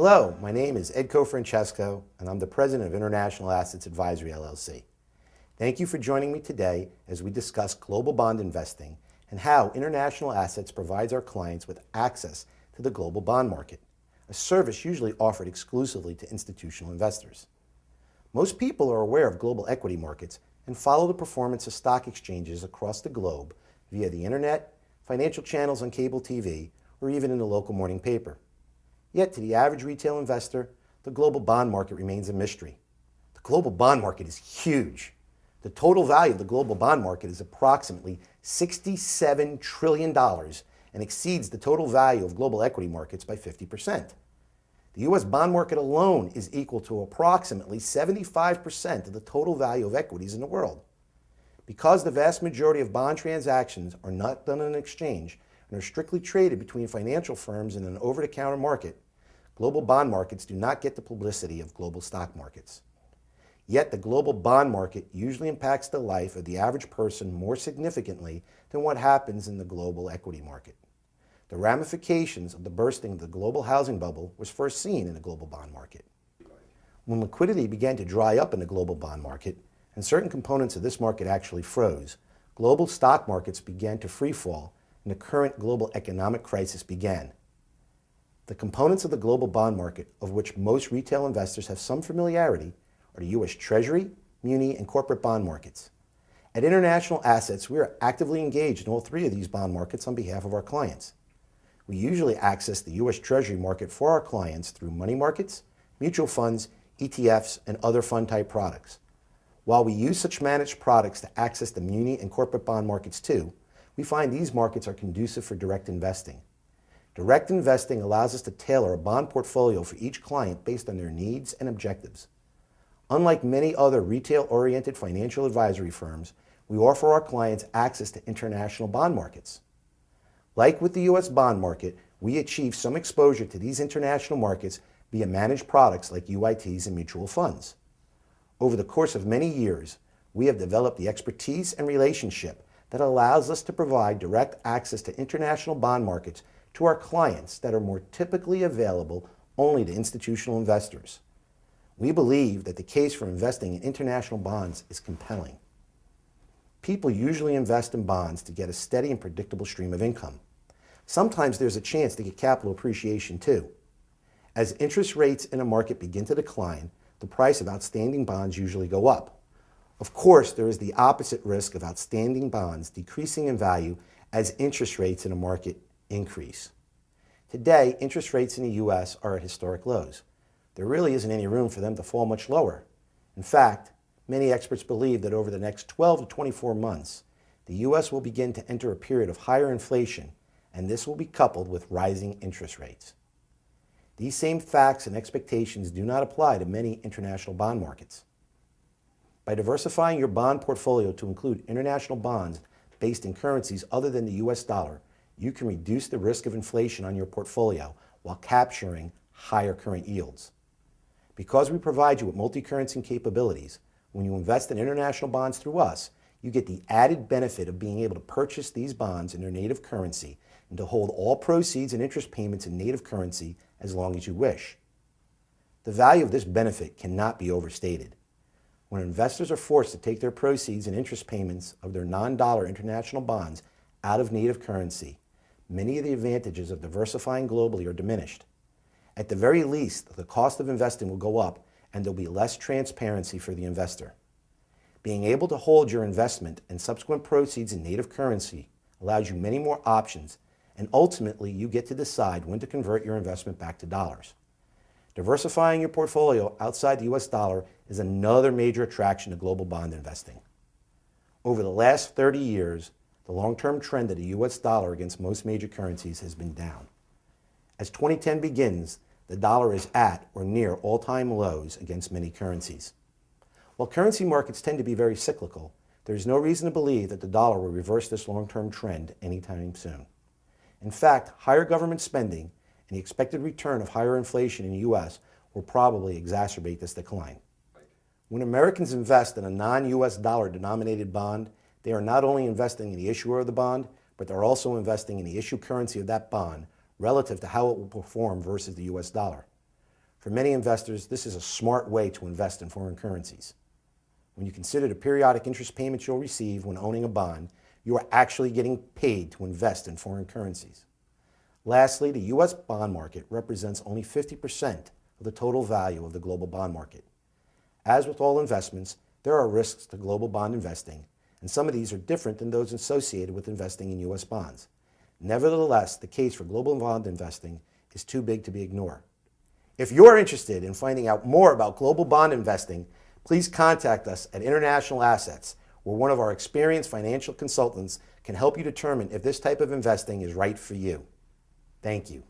Hello, my name is Ed Francesco, and I'm the president of International Assets Advisory, LLC. Thank you for joining me today as we discuss global bond investing and how International Assets provides our clients with access to the global bond market, a service usually offered exclusively to institutional investors. Most people are aware of global equity markets and follow the performance of stock exchanges across the globe via the internet, financial channels on cable TV, or even in the local morning paper. Yet to the average retail investor, the global bond market remains a mystery. The global bond market is huge. The total value of the global bond market is approximately $67 trillion and exceeds the total value of global equity markets by 50%. The U.S. bond market alone is equal to approximately 75% of the total value of equities in the world. Because the vast majority of bond transactions are not done on an exchange and are strictly traded between financial firms in an over-the-counter market, global bond markets do not get the publicity of global stock markets. Yet the global bond market usually impacts the life of the average person more significantly than what happens in the global equity market. The ramifications of the bursting of the global housing bubble was first seen in the global bond market. When liquidity began to dry up in the global bond market, and certain components of this market actually froze, global stock markets began to free fall, and the current global economic crisis began. The components of the global bond market, of which most retail investors have some familiarity, are the U.S. Treasury, muni, and corporate bond markets. At International Assets, we are actively engaged in all three of these bond markets on behalf of our clients. We usually access the U.S. Treasury market for our clients through money markets, mutual funds, ETFs, and other fund-type products. While we use such managed products to access the muni and corporate bond markets too, we find these markets are conducive for direct investing. Direct investing allows us to tailor a bond portfolio for each client based on their needs and objectives. Unlike many other retail-oriented financial advisory firms, we offer our clients access to international bond markets. Like with the U.S. bond market, we achieve some exposure to these international markets via managed products like UITs and mutual funds. Over the course of many years, we have developed the expertise and relationship that allows us to provide direct access to international bond markets to our clients that are more typically available only to institutional investors. We believe that the case for investing in international bonds is compelling. People usually invest in bonds to get a steady and predictable stream of income. Sometimes there's a chance to get capital appreciation too. As interest rates in a market begin to decline, the price of outstanding bonds usually go up. Of course, there is the opposite risk of outstanding bonds decreasing in value as interest rates in a market increase. Today, interest rates in the U.S. are at historic lows. There really isn't any room for them to fall much lower. In fact, many experts believe that over the next 12 to 24 months, the U.S. will begin to enter a period of higher inflation, and this will be coupled with rising interest rates. These same facts and expectations do not apply to many international bond markets. By diversifying your bond portfolio to include international bonds based in currencies other than the U.S. dollar, you can reduce the risk of inflation on your portfolio while capturing higher current yields. Because we provide you with multi-currency capabilities, when you invest in international bonds through us, you get the added benefit of being able to purchase these bonds in their native currency and to hold all proceeds and interest payments in native currency as long as you wish. The value of this benefit cannot be overstated. When investors are forced to take their proceeds and interest payments of their non-dollar international bonds out of native currency, many of the advantages of diversifying globally are diminished. At the very least, the cost of investing will go up and there'll be less transparency for the investor. Being able to hold your investment and subsequent proceeds in native currency allows you many more options, and ultimately you get to decide when to convert your investment back to dollars. Diversifying your portfolio outside the U.S. dollar is another major attraction to global bond investing. Over the last 30 years, the long-term trend of the U.S. dollar against most major currencies has been down. As 2010 begins, the dollar is at or near all-time lows against many currencies. While currency markets tend to be very cyclical, there is no reason to believe that the dollar will reverse this long-term trend anytime soon. In fact, higher government spending and the expected return of higher inflation in the U.S. will probably exacerbate this decline. When Americans invest in a non-U.S. dollar denominated bond, they are not only investing in the issuer of the bond, but they're also investing in the issue currency of that bond relative to how it will perform versus the U.S. dollar. For many investors, this is a smart way to invest in foreign currencies. When you consider the periodic interest payments you'll receive when owning a bond, you are actually getting paid to invest in foreign currencies. Lastly, the U.S. bond market represents only 50% of the total value of the global bond market. As with all investments, there are risks to global bond investing, and some of these are different than those associated with investing in U.S. bonds. Nevertheless, the case for global bond investing is too big to be ignored. If you're interested in finding out more about global bond investing, please contact us at International Assets, where one of our experienced financial consultants can help you determine if this type of investing is right for you. Thank you.